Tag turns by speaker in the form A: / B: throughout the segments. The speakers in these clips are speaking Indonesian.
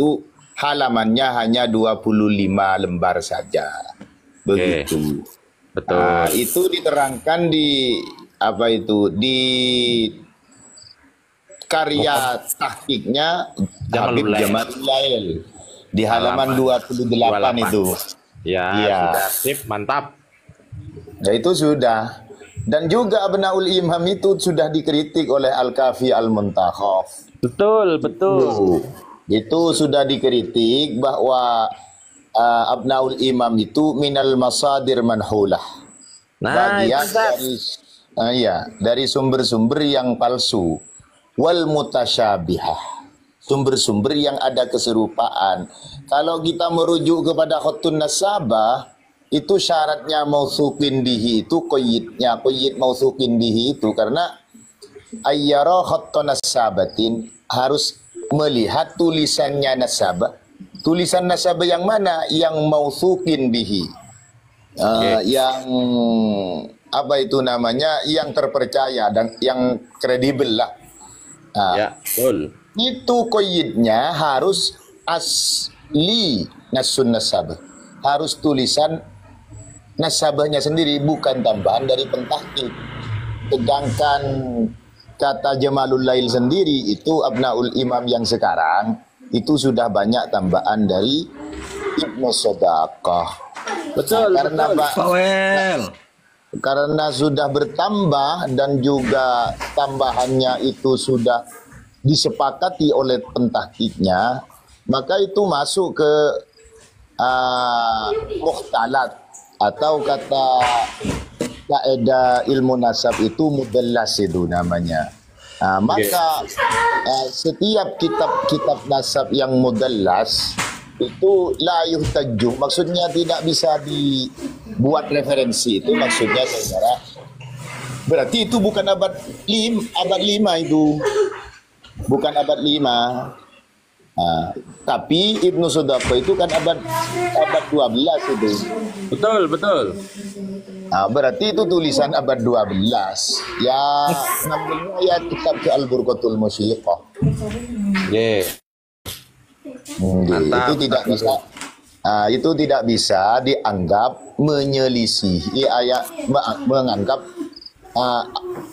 A: itu halamannya hanya 25 lembar saja. Begitu.
B: Betul.
A: Nah, itu diterangkan di apa itu di karya tahqiqnya Habib Jamalul Lail di halaman 28 itu.
B: Ya, sudah sip, mantap.
A: Ya itu sudah. Dan juga Abnaul Imam itu sudah dikritik oleh Al-Kafi Al-Muntakhaf.
B: Betul.
A: Itu sudah dikritik bahwa Abnaul Imam itu minal masadir manhulah. Bagian dari sumber-sumber yang palsu. Wal mutasyabihah. Sumber-sumber yang ada keserupaan. Kalau kita merujuk kepada khutun nasabah, itu syaratnya mausukin bihi itu qayyid mausukin bihi itu karena ayyara khattun nasabatin harus melihat tulisannya nasabah. Tulisan nasabah yang mana? Yang mausukin bihi. Yang apa itu namanya? Yang terpercaya dan yang kredibel lah.
B: Ya, betul.
A: Itu qayyidnya harus asli nasun nasabah. Harus tulisan nasabahnya sendiri, bukan tambahan dari pentahqiq. Sedangkan kata Jamalul Lail sendiri itu Abnaul Imam yang sekarang itu sudah banyak tambahan dari Ibnu Sodaqah.
B: Betul.
A: Karena sudah bertambah dan juga tambahannya itu sudah disepakati oleh pentahqiqnya, maka itu masuk ke mukhtalat atau kata kaidah ilmu nasab itu mudallas itu namanya. Maka setiap kitab nasab yang mudallas itu la yuhtaju, maksudnya tidak bisa dibuat referensi. Itu maksudnya saudara. Berarti itu bukan abad 5 itu. Bukan abad 5. Tapi Ibnu Sodaqah itu kan abad 12 itu.
B: Betul.
A: Berarti itu tulisan abad 12. Ya ngambilnya ya kitab ke Al-Burqatul Musyiqah. Itu tidak bisa. Itu tidak bisa dianggap menyelisihi ayat, menganggap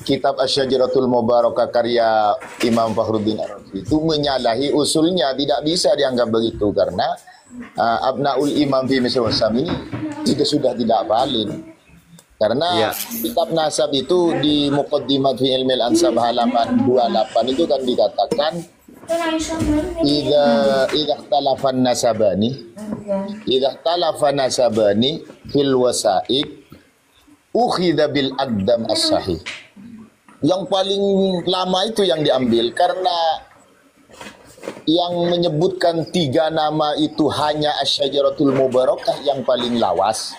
A: kitab Asy-Syajaratul Mubarakah karya Imam Fakhruddin Ar-Razi itu menyalahi usulnya. Tidak bisa dianggap begitu karena Abnaul Imam fi Misr Wasam ini sudah tidak valid. Karena kitab nasab itu di Muqaddimat fi Ilmil Ansab halaman 28 itu kan dikatakan idza ikhtalafan nasabani fil wasa'iq ukhidha bil aqdam as-sahih. Yang paling lama itu yang diambil karena yang menyebutkan 3 nama itu hanya Asy-Syajaratul Mubarakah yang paling lawas.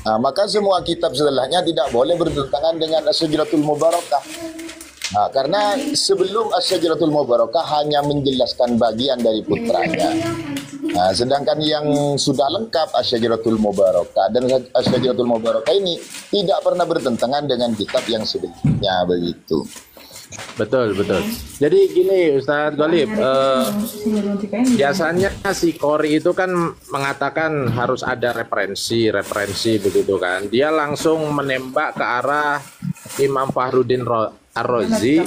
A: Maka semua kitab setelahnya tidak boleh bertentangan dengan Asy-Syajaratul Mubarakah. Karena sebelum Asy-Syajaratul Mubarakah hanya menjelaskan bagian dari putranya. Sedangkan yang sudah lengkap Asy-Syajaratul Mubarakah dan Asy-Syajaratul Mubarakah ini tidak pernah bertentangan dengan kitab yang sebelumnya begitu.
B: Betul. Jadi gini Ustadz Ghalib, biasanya si Qori itu kan mengatakan harus ada referensi begitu kan. Dia langsung menembak ke arah Imam Fakhruddin Ar-Razi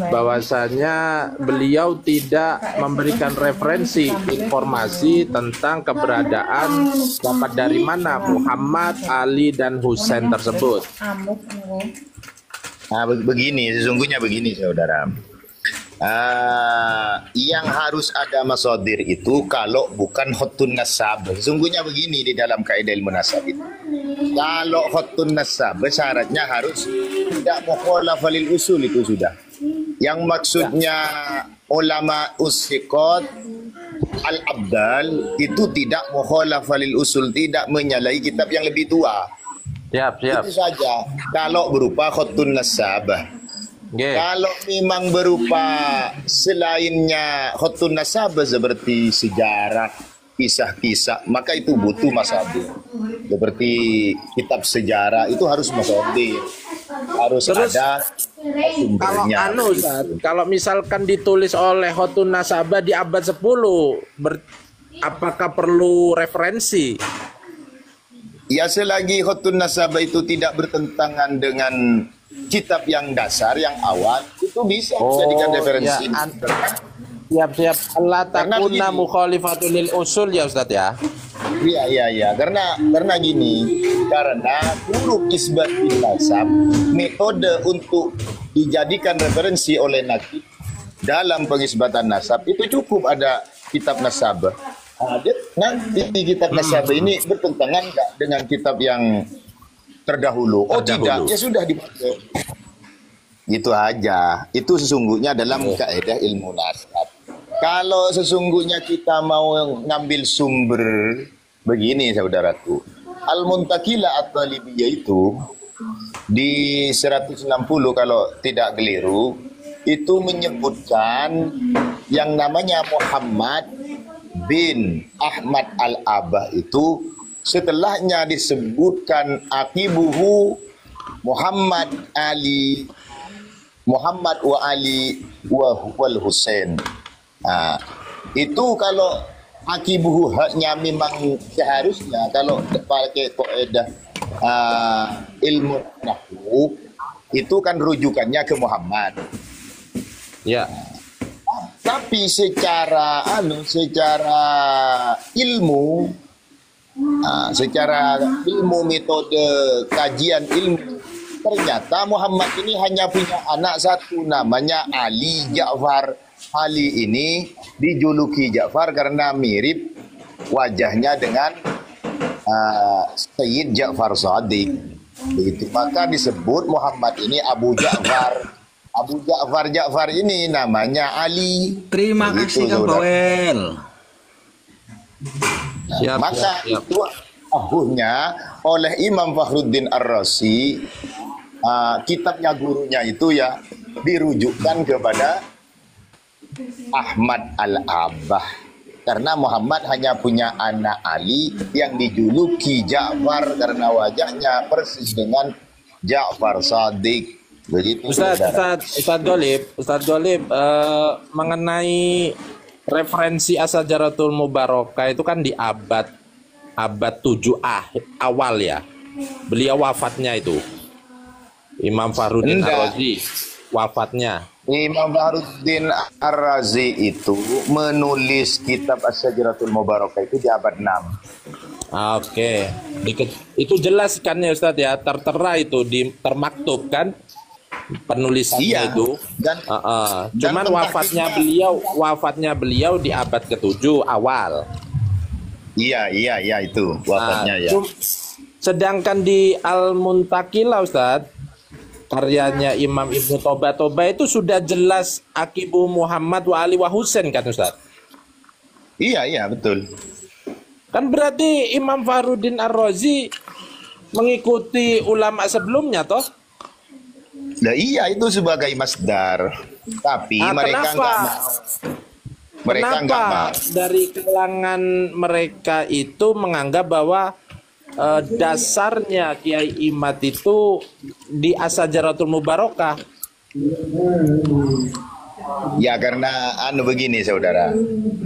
B: bahwasanya beliau tidak memberikan referensi informasi tentang keberadaan dapat dari mana Muhammad, Ali dan Husain tersebut.
A: Begini, sesungguhnya begini saudara. Yang harus ada masadir itu kalau bukan khutun nasab. Sesungguhnya begini di dalam kaidah ilmu nasab itu. Kalau khutun nasab syaratnya harus tidak mukhalaf lil usul itu sudah. Yang maksudnya ulama usiqat al-abdal itu tidak mukhalaf lil usul, tidak menyalahi kitab yang lebih tua.
B: Siap.
A: Itu saja. Kalau berupa khutun nasabah. Kalau memang berupa selainnya khutun nasabah seperti sejarah, kisah-kisah, maka itu butuh masadir. Seperti kitab sejarah itu harus masadir. Harus ada
B: Kalau
A: sumbernya.
B: Ustaz, kalau misalkan ditulis oleh Khotun Nasabah di abad 10, apakah perlu referensi?
A: Ya, selagi Khotun Nasabah itu tidak bertentangan dengan kitab yang dasar, yang awal, itu bisa dijadikan referensi.
B: Siap-siap. Allah
A: Karena
B: takuna
A: begini.
B: mukhalifatul lil usul ya Ustaz ya.
A: Iya. Karena gini, karena huruf isbat bin nasab, metode untuk dijadikan referensi oleh nakib dalam pengisbatan nasab itu cukup ada kitab nasabah. Nanti kitab nasabah ini bertentangan nggak dengan kitab yang terdahulu? Oh tidak, ya sudah dipakai. Itu aja. Itu sesungguhnya dalam kaidah ilmu nasab. Kalau sesungguhnya kita mau ngambil sumber begini saudaraku, Al-Muntakilah At-Talibiyah itu di 160 kalau tidak keliru itu menyebutkan yang namanya Muhammad bin Ahmad Al-Abah itu setelahnya disebutkan akibuhu Muhammad wa Ali wal Husain. Nah, itu kalau akibuhu haknya memang seharusnya kalau pakai kaidah ilmu nahwu itu kan rujukannya ke Muhammad.
B: Ya.
A: Tapi secara ilmu metode kajian ilmu ternyata Muhammad ini hanya punya anak satu namanya Ali Ja'far. Ali ini dijuluki Ja'far karena mirip wajahnya dengan Sayyid Ja'far Shadiq. Begitu, maka disebut Muhammad ini Abu Ja'far. Abu Ja'far ini namanya Ali.
C: Terima
A: Begitu,
C: kasih Kang
A: saudara.
C: Powell.
A: Maka itu akhirnya oleh Imam Fakhruddin Ar-Razi, kitabnya gurunya itu ya dirujukkan kepada Ahmad Al-Abah karena Muhammad hanya punya anak Ali yang dijuluki Ja'far karena wajahnya persis dengan Ja'far Shadiq. Begitu.
B: Ustaz Golib, mengenai referensi Asy-Syajaratul Mubarakah itu kan di abad 7 awal ya. Beliau wafatnya itu. Imam Fakhruddin Ar-Razi wafatnya.
A: Imam Fakhruddin Ar-Razi itu menulis kitab Asy-Syajaratul Mubarakah itu di abad 6.
B: Oke. Itu jelas kan ya Ustaz ya, tertera itu termaktub kan penulisannya itu. Cuman wafatnya beliau di abad ke-7 awal.
A: Iya itu wafatnya ya.
B: Sedangkan di Al-Muntakilah Ustaz, karyanya Imam Ibnu Toba itu sudah jelas akibu Muhammad wa Ali wa Husain kan Ustaz?
A: Iya betul.
B: Kan berarti Imam Fakhruddin Ar-Razi mengikuti ulama sebelumnya toh?
A: Nah, iya itu sebagai masdar. Tapi mereka nggak mau.
B: Kenapa dari kalangan mereka itu menganggap bahwa dasarnya Kiai Imad itu di Asy-Syajaratul Mubarakah?
A: Ya karena begini saudara.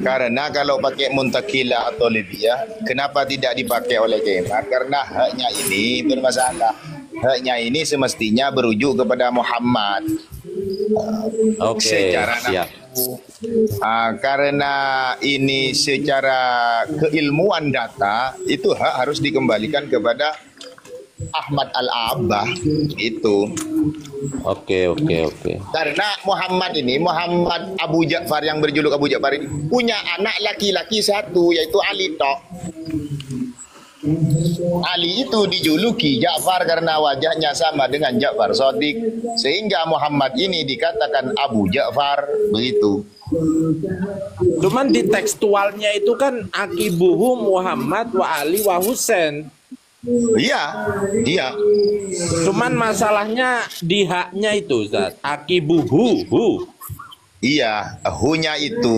A: Karena kalau pakai Muntakilah atau Libya, kenapa tidak dipakai oleh Kiai Imad? Karena haknya ini bermasalah. Haknya ini semestinya berujuk kepada Muhammad.
B: Oke,
A: Secara
B: siap.
A: Karena ini secara keilmuan data itu hak harus dikembalikan kepada Ahmad Al-Abah itu.
B: Oke.
A: Karena Muhammad Abu Ja'far yang berjuluk Abu Ja'far ini punya anak laki-laki satu yaitu Ali tok. Ali itu dijuluki Ja'far karena wajahnya sama dengan Ja'far Shadiq, sehingga Muhammad ini dikatakan Abu Ja'far begitu.
B: Cuman di tekstualnya itu kan akibuhu Muhammad wa Ali wa Husain.
A: Iya.
B: Cuman masalahnya di haknya itu Ustaz, akibuhu.
A: Iya, hunya itu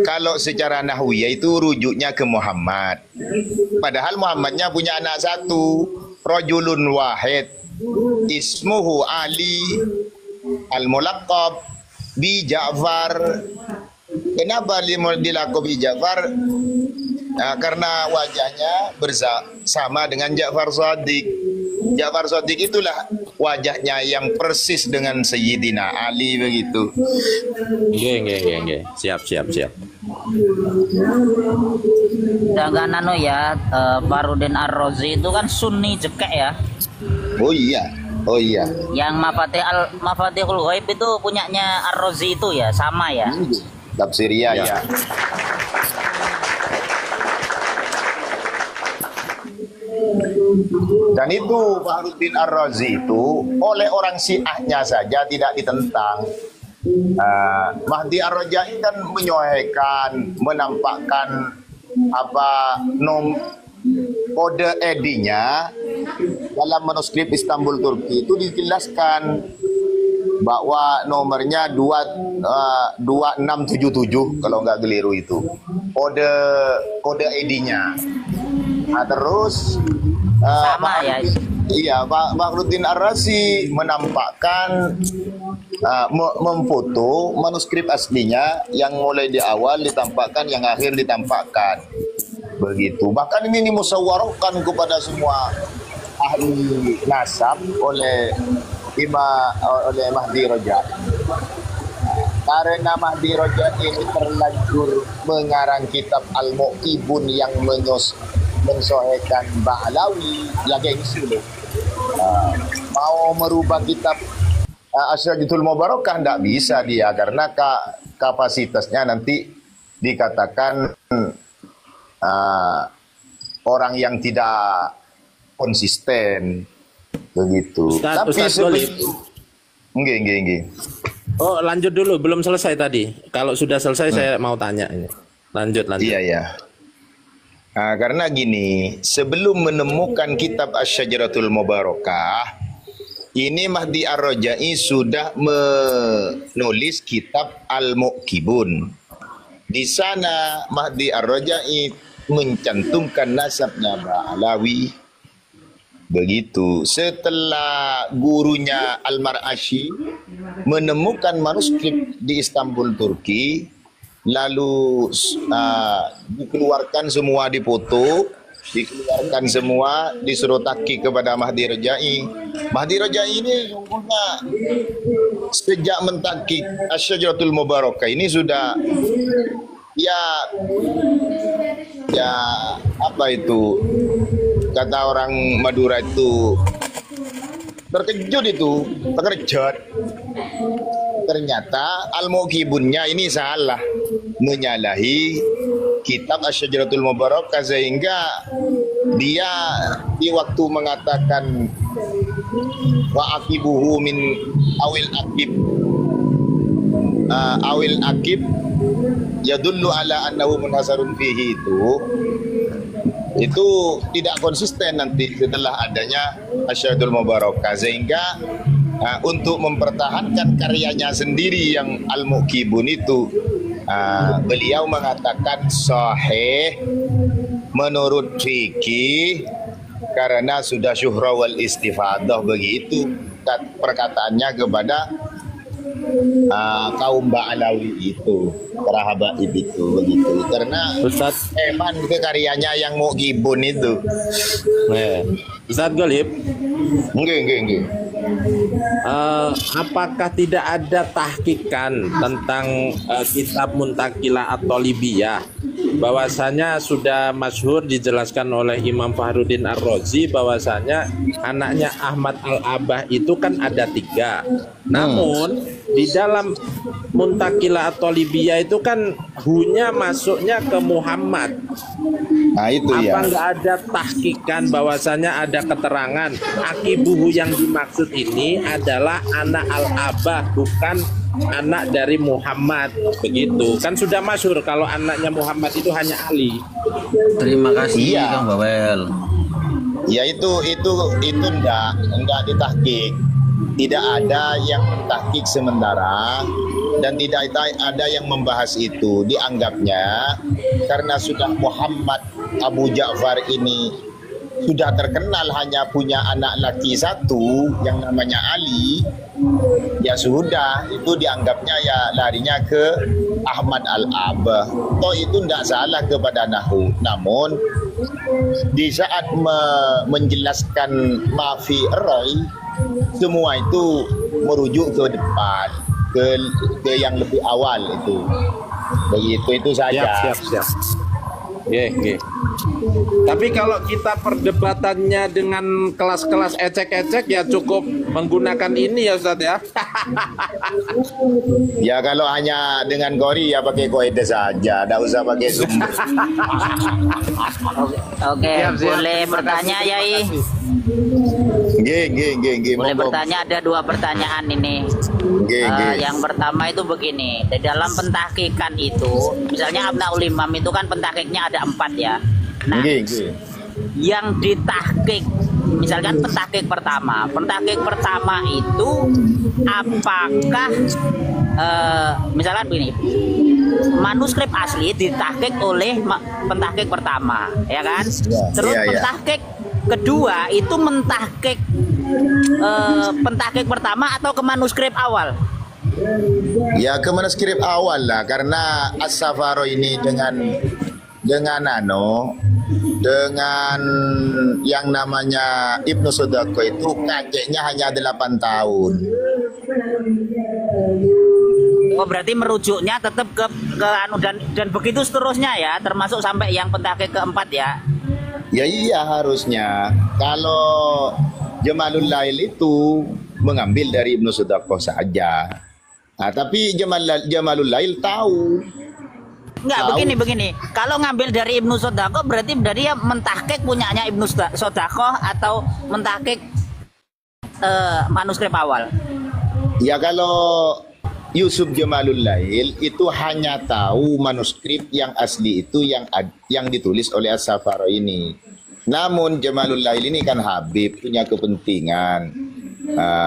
A: kalau secara nahwiyah itu rujuknya ke Muhammad. Padahal Muhammadnya punya anak satu, rajulun wahid. ismuhu Ali al-mulaqab bi Ja'far. Kenapa dilaqab bi Ja'far? Karena wajahnya bersama dengan Ja'far Shadiq. Ja'far Shadiq itulah wajahnya yang persis dengan Sayyidina Ali begitu.
B: Nggih. Siap.
C: Jangan ya, Fahrudin Ar-Razi itu kan Sunni jekek ya.
A: Oh iya.
C: Yang Mafatihul Ghaib itu punyanya Ar-Razi itu ya, sama ya.
A: Tafsir ya. Dan itu Fahrudin Ar-Razi itu oleh orang Syiahnya saja tidak ditentang. Mahdi Ar-Raja'i kan menyoekan, menampakkan kode edinya dalam manuskrip Istanbul Turki itu dijelaskan bahwa nomornya 2677 kalau nggak keliru itu kode edinya. Terus
C: Sama ya.
A: Iya, Pak Fahrudin Ar-Razi menampakkan memfoto manuskrip aslinya yang mulai di awal ditampakkan, yang akhir ditampakkan. Begitu. Bahkan ini musyawarahkan kepada semua ahli nasab oleh Mahdi Raja'i. Karena Mahdi Raja'i ini terlanjur mengarang kitab Al-Muqibun yang mensohekan Ba'alawi, ya gengsi loh. Mau merubah kitab Asyrajatul Mubarakah tidak bisa dia, karena kapasitasnya nanti dikatakan orang yang tidak konsisten begitu.
B: Ustaz Golib.
A: Nggih.
B: Oh, lanjut dulu, belum selesai tadi. Kalau sudah selesai saya mau tanya ini. Lanjut.
A: Iya. Karena gini, sebelum menemukan kitab Asy-Syajaratul Mubarakah, ini Mahdi Ar-Raja'i sudah menulis kitab Al-Muqibun. Di sana Mahdi Ar-Raja'i mencantumkan nasabnya Ba'alawi. Begitu. Setelah gurunya Al-Mar'ashi menemukan manuskrip di Istanbul, Turki, lalu dikeluarkan semua, dipoto, dikeluarkan semua, disuruh tahqiq kepada Mahdi Raja'i. Mahdi Raja'i ini sungguhnya sejak mentakik Asy-Syajaratul Mubarakah ini sudah ya apa itu, kata orang Madura itu, terkejut. Ternyata Al-Muqibunnya ini salah, menyalahi kitab Asy-Syajaratul Mubarakah, sehingga dia di waktu mengatakan wa aqibuhu min awil aqib yadullu ala annahu munhasarun fihi, itu tidak konsisten nanti setelah adanya Asy-Syajaratul Mubarakah, sehingga untuk mempertahankan karyanya sendiri yang Al-Muqibun itu, beliau mengatakan sahih menurut fikih karena sudah syuhra wal istifadah, begitu perkataannya kepada kaum Ba'alawi itu, para habaib itu, begitu. Karena
B: Ustaz,
A: emang itu karyanya yang Muqibun itu.
B: Ustaz Golib,
A: Nggih.
B: apakah tidak ada tahqiqan tentang kitab Muntaqilah atau Libiyah, bahwasanya sudah masyhur dijelaskan oleh Imam Fahrudin Ar-Razi bahwasanya anaknya Ahmad Al-Abah itu kan ada 3. Namun di dalam Muntaqilah atau Libiyah itu kan hunya masuknya ke Muhammad.
A: Nah itu
B: Apa
A: ya.
B: nggak ada tahqiqan bahwasanya ada keterangan akibuhu yang dimaksud ini adalah anak Al-Abah, bukan anak dari Muhammad, begitu kan sudah masyhur kalau anaknya Muhammad itu hanya Ali.
D: Terima kasih
A: Iya.
D: Kang Bawel.
A: Ya itu enggak ditahqiq. Tidak ada yang mentahqiq sementara, dan tidak ada yang membahas itu. Dianggapnya karena sudah Muhammad Abu Ja'far ini sudah terkenal hanya punya anak laki satu yang namanya Ali, ya sudah itu dianggapnya ya larinya ke Ahmad Al-Abah. Toh itu tidak salah kepada Nahu, namun di saat menjelaskan Mafi Roy, semua itu merujuk ke depan, ke yang lebih awal itu. Begitu itu saja.
B: Siap. Ye. Tapi kalau kita perdebatannya dengan kelas-kelas ecek-ecek ya cukup menggunakan ini ya Ustadz ya.
A: Ya kalau hanya dengan Gori ya pakai koide saja, tidak usah pakai sumber.
C: Oke,
B: Siap.
C: boleh
B: Terima
C: bertanya
B: kasih,
C: Yai?
A: Nggih.
C: Boleh
A: Monggo.
C: bertanya, ada 2 pertanyaan ini.
A: Nggih.
C: Yang pertama itu begini, di dalam pentahkikan itu, misalnya Abnaul Imam itu kan pentahkiknya ada 4 ya. Nah,
A: Nggih.
C: yang ditahkik, misalkan pentahkik pertama itu apakah misalkan begini, manuskrip asli ditahkik oleh pentahkik pertama, ya kan? Terus
A: Iya.
C: pentahkik kedua itu mentahkik pentahkik pertama atau ke manuskrip awal?
A: Ya ke manuskrip awal lah, karena As-Safaro ini dengan yang namanya Ibnu Sodako itu kakeknya hanya 8 tahun.
C: Oh, berarti merujuknya tetap ke anu dan begitu seterusnya ya, termasuk sampai yang pentahkik keempat ya.
A: Ya iya harusnya. Kalau Jamalul Lail itu mengambil dari Ibnu Sodako saja. Nah, tapi Jamalul Lail tahu.
C: Enggak, begini. Kalau ngambil dari Ibnu Sodako berarti dia mentahkik punyanya Ibnu Sodako atau mentahkik manuskrip awal?
A: Ya kalau Yusuf Jamalul Lail itu hanya tahu manuskrip yang asli itu yang ditulis oleh As-Safaro ini. Namun Jamalul Lail ini kan Habib punya kepentingan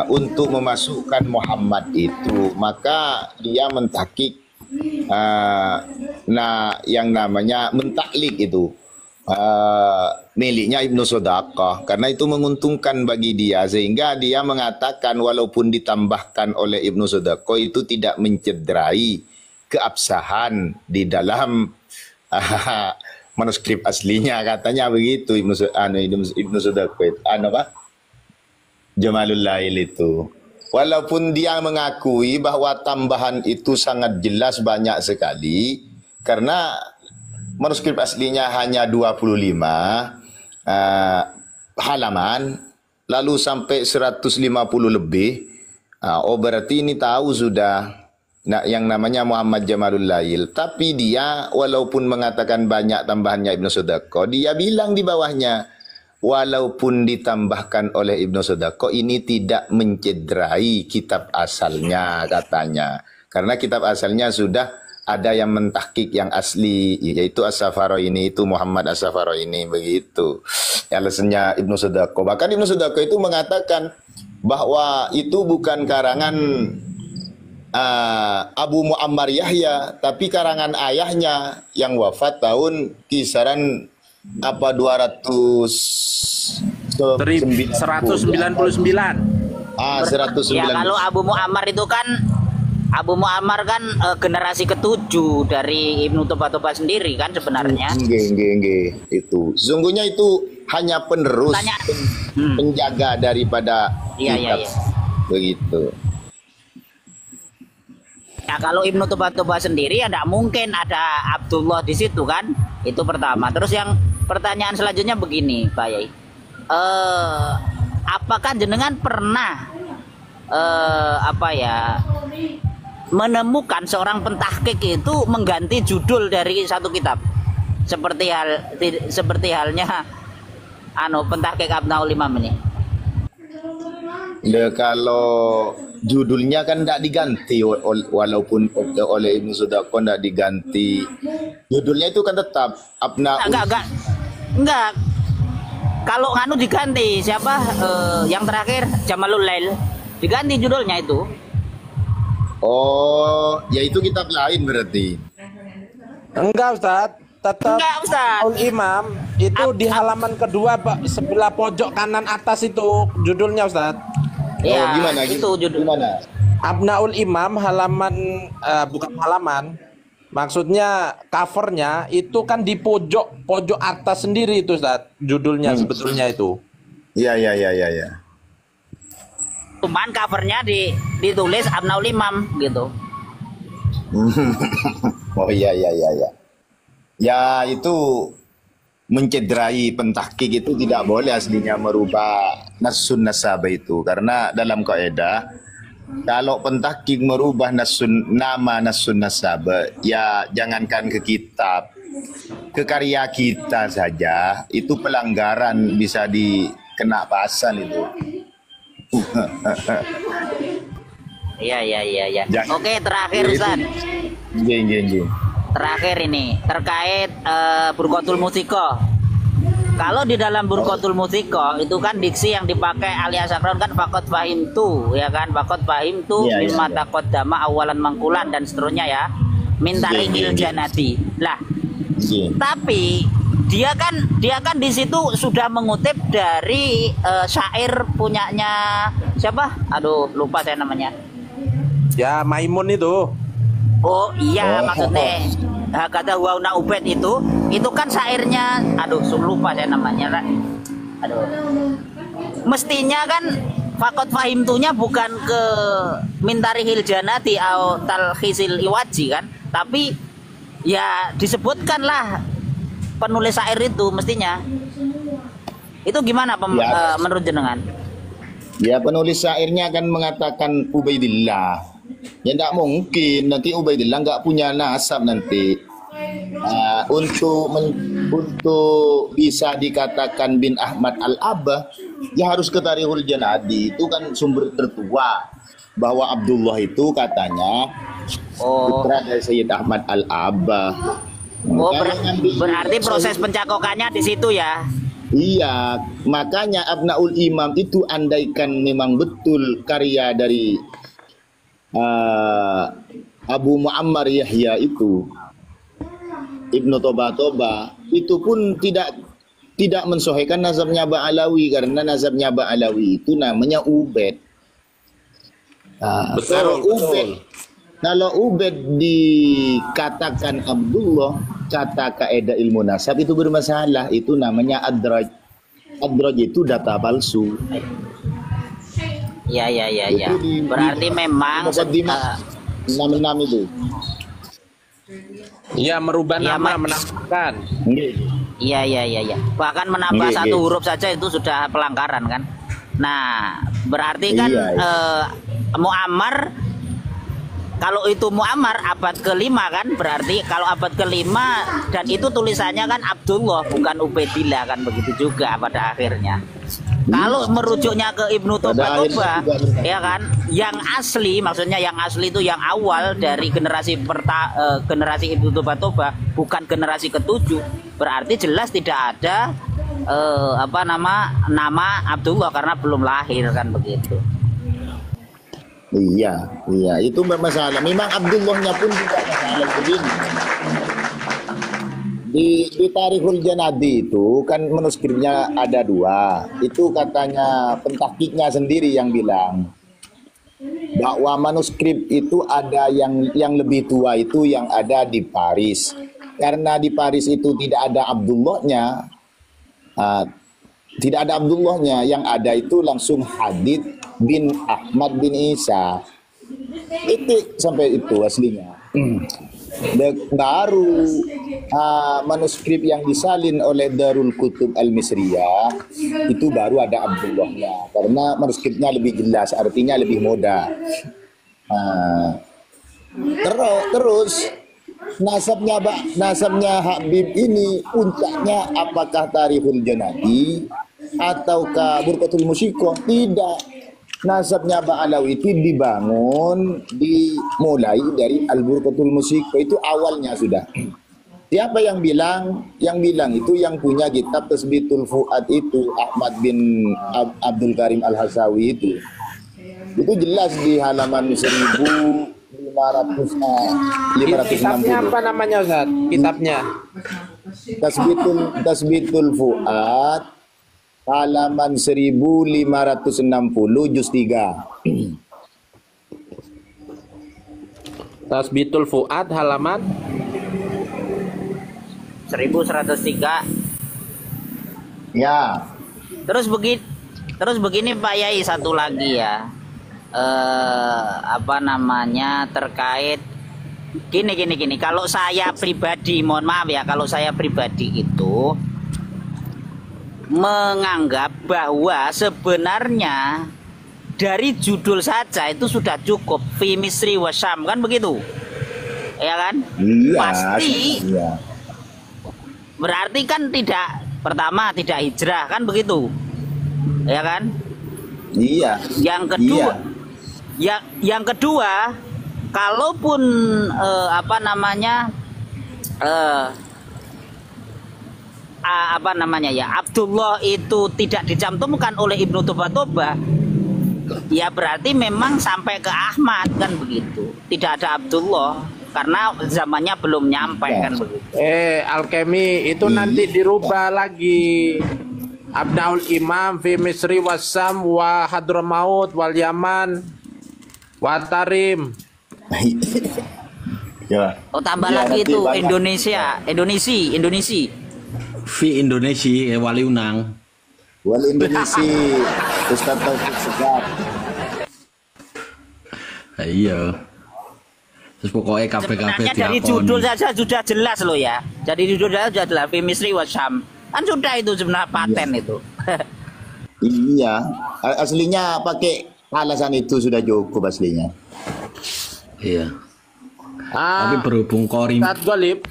A: untuk memasukkan Muhammad itu, maka dia mentakik yang namanya mentaklik itu miliknya Ibnu Sodaqah, karena itu menguntungkan bagi dia, sehingga dia mengatakan walaupun ditambahkan oleh Ibnu Sodaqah itu tidak mencederai keabsahan di dalam manuskrip aslinya, katanya begitu Ibnu Sodaqah Jamalul Lail itu. Walaupun dia mengakui bahwa tambahan itu sangat jelas banyak sekali, karena manuskrip aslinya hanya 25 halaman, lalu sampai 150 lebih. Berarti ini tahu sudah yang namanya Muhammad Jamalul Lail. Tapi dia walaupun mengatakan banyak tambahannya Ibnu Sodaqah, dia bilang di bawahnya, walaupun ditambahkan oleh Ibnu Sodaqah ini tidak mencederai kitab asalnya, katanya. Karena kitab asalnya sudah ada yang mentahkik yang asli, yaitu As-Safaro ini, itu Muhammad As-Safaro ini, begitu. Alasannya Ibnu Sodaqah. Bahkan Ibnu Sodaqah itu mengatakan bahwa itu bukan karangan Abu Muammar Yahya, tapi karangan ayahnya yang wafat tahun kisaran
B: 199.
A: 199.
C: Ya kalau Abu Muammar itu kan generasi ke-7 dari Ibnu Toba sendiri kan sebenarnya.
A: Nggih. Itu sesungguhnya itu hanya penerus, penjaga daripada kitab.
C: Iya.
A: Begitu.
C: Ya kalau Ibnu Toba sendiri ya tidak mungkin ada Abdullah di situ kan. Itu pertama. Terus yang pertanyaan selanjutnya begini, Pak Yai. Apakah jenengan pernah menemukan seorang pentahkik itu mengganti judul dari satu kitab? Seperti halnya pentahkik Abnaul Imam ini.
A: Ya, kalau judulnya kan tidak diganti walaupun oleh Ibnu Sodaqah tidak diganti. Judulnya itu kan tetap Abnaul.
C: Enggak. Kalau diganti siapa yang terakhir Jamalul Lail diganti judulnya itu.
A: Oh, ya itu kitab lain berarti.
B: Enggak, Ustadz. tetap
C: Enggak, Ustaz.
B: Abnaul Imam itu di halaman kedua sebelah pojok kanan atas itu judulnya Ustaz.
C: Ya,
A: gimana?
C: itu judul.
A: Gimana?
B: Abnaul Imam halaman bukan halaman. Maksudnya covernya itu kan di pojok atas sendiri itu Ustaz. Judulnya sebetulnya itu.
A: Iya.
C: Cuman covernya ditulis Abnaul Imam gitu.
A: Oh iya. Ya itu mencederai pentahqiq itu tidak boleh aslinya merubah nasun nasabah itu, karena dalam kaidah kalau pentahqiq merubah nama nasun nasabah, ya jangankan ke kitab, ke karya kita saja itu pelanggaran, bisa dikena pasal itu.
C: Iya.
A: Jangan.
C: Oke, terakhir Ustaz.
A: Gini.
C: Terakhir ini terkait Burqatul Musiko. Kalau di dalam Burqatul Musiko itu kan diksi yang dipakai alias Sakron kan fakot fahim tu, ya kan, fakot fahim tu
A: Iya,
C: mimma
A: iya.
C: taqaddama awalan mangkulan dan seterusnya ya. Minta
A: Iya,
C: ringil
A: iya.
C: janati. Lah,
A: Gini.
C: tapi dia kan di situ sudah mengutip dari syair punyanya siapa? Aduh, lupa saya namanya.
B: Ya Maimun itu.
C: Oh iya,
A: Oh.
C: maksudnya kata Wauna Ubed itu kan syairnya, aduh lupa saya namanya. Aduh, mestinya kan fakot fahimtunya bukan ke mintari hiljanati atau talkhisil iwaji kan, tapi ya disebutkan lah penulis syair itu mestinya. Itu gimana
A: Ya.
C: menurut jenengan?
A: Ya penulis syairnya akan mengatakan Ubaidillah. Ya tidak mungkin nanti Ubaidillah nggak punya nasab nanti. Untuk bisa dikatakan bin Ahmad al-Abbah, ya harus ke Tarikhul Janadi, itu kan sumber tertua bahwa Abdullah itu katanya
C: Oh,
A: putra dari Sayyid Ahmad al-Abbah.
C: berarti proses pencakokannya di situ ya.
A: Iya, makanya Abnaul Imam itu andaikan memang betul karya dari Abu Muammar Yahya itu, Ibnu Toba itu pun tidak mensohhikan nazabnya Ba'alawi, karena nazabnya Ba'alawi itu namanya Ubed. Kalau Ubed dikatakan Abdullah, kata kaidah ilmu nasab itu bermasalah, itu namanya adraj. Adraj itu data palsu.
C: Iya.
A: Itu
C: Berarti memang
A: Muqaddimah 66 itu.
B: Iya merubah
C: Ya,
B: nama,
C: Mas.
B: menamakan.
C: Iya. Bahkan menambah
A: Nggih,
C: satu
A: nggih.
C: huruf saja itu sudah pelanggaran kan. Nah, berarti kan
A: Iya.
C: Muammar, kalau itu Muammar abad kelima kan, berarti kalau abad kelima dan itu tulisannya kan Abdullah bukan Ubaidillah kan, begitu juga pada akhirnya. Kalau merujuknya ke Ibnu
A: Pada
C: Toba,
A: akhirnya juga
C: ya kan, yang asli, maksudnya yang asli itu yang awal dari generasi generasi Ibnu Toba, bukan generasi ketujuh, berarti jelas tidak ada nama Abdullah karena belum lahir kan, begitu.
A: Iya, itu bermasalah. Memang Abdullahnya pun juga masalah begini. Di Tarikhul Janadi itu kan manuskripnya ada 2. Itu katanya pentahqiqnya sendiri yang bilang bahwa manuskrip itu ada yang lebih tua, itu yang ada di Paris. Karena di Paris itu tidak ada Abdullahnya, yang ada itu langsung Hadid bin Ahmad bin Isa. Itu sampai itu aslinya. Baru manuskrip yang disalin oleh Darul Kutub Al-Misriyah itu baru ada Abdullahnya, karena manuskripnya lebih jelas, artinya lebih mudah. Terus nasabnya Habib ini puncaknya apakah Tarikhul Janadi ataukah Burqatul Musiko? Tidak. Nasabnya Ba'alawi itu dimulai dari Al-Burqatul Musiko, itu awalnya sudah. Siapa yang bilang? Yang bilang itu yang punya kitab Tasbitul Fuad itu Ahmad bin Abdul Karim Al-Hasawi itu. Itu jelas di halaman 1560.
B: Kitabnya apa namanya Ustaz? Kitabnya
A: Tasbitul Fuad halaman 1560 juz 3.
B: Tasbitul Fuad halaman
C: 1103.
A: Ya.
C: Terus begini Pak Yai, satu lagi ya. Apa namanya, terkait gini. Kalau saya pribadi, mohon maaf ya, kalau saya pribadi itu menganggap bahwa sebenarnya dari judul saja itu sudah cukup, fi Misri wa Syam, kan begitu, ya kan?
A: Iya.
C: Pasti
A: Iya.
C: berarti kan pertama tidak hijrah, kan begitu, ya kan?
A: Iya.
C: Yang kedua,
A: Iya.
C: yang kedua, kalaupun apa namanya Abdullah itu tidak dicantumkan oleh Ibnu Toba, ya berarti memang sampai ke Ahmad, kan begitu. Tidak ada Abdullah karena zamannya belum nyampe, kan begitu.
B: Alkemi itu nanti dirubah lagi. Abdaul Imam fi Misri wasam wa Hadramaut wal Yaman wa Tarim.
A: Ya.
C: Oh, tambah
A: Ya,
C: lagi
A: nanti
C: itu
A: banyak.
C: Indonesia.
D: Fi Indonesia wali unang.
A: Wal Indonesia Ustaz Taufik Segaf.
D: Iya. Terus pokoknya
C: Sebenarnya dari judul saja sudah jelas loh ya. Jadi judul saja sudah jelas, fi Misri wa Syam. Kan sudah itu sebenarnya paten itu.
A: Iya. Aslinya pakai alasan itu sudah cukup aslinya.
D: Iya. Tapi berhubung Korim
B: Ustaz Golib,